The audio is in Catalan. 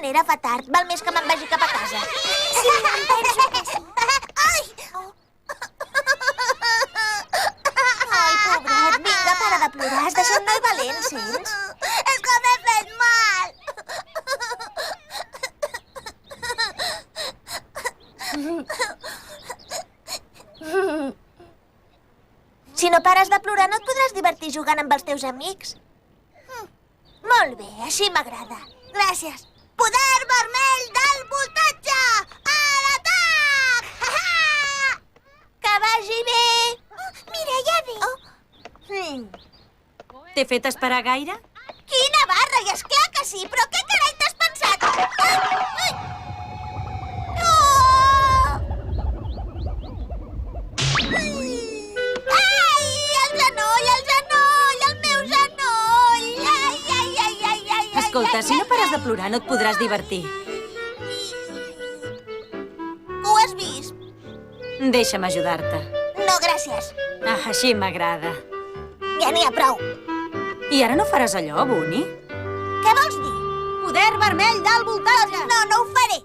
manera fa tard. Val més que me'n vagi cap a casa. Sí, em penso que sí. Ai! Ai, pobret, vinga, para de plorar. Has de ser un noi valent, sents? És que m'he fet mal. Si no pares de plorar, no et podràs divertir jugant amb els teus amics. Molt bé, així m'agrada. Gràcies. Poder vermell del voltatge! A l'atac! Que vagi bé! Mira, ja ve. T'he fet esperar gaire? Quina barra! I esclar que sí, però què carai t'has pensat? Ai, el genoll, el meu genoll! Ai, ai, ai, ai, ai! Escolta, si no pares de plorar no et podràs divertir. Ho has vist? Deixa'm ajudar-te. No, gràcies. Ah, així m'agrada. Ja n'hi ha prou. I ara no faràs allò, Bunny? Què vols dir? Poder vermell del voltatge! No, no ho faré.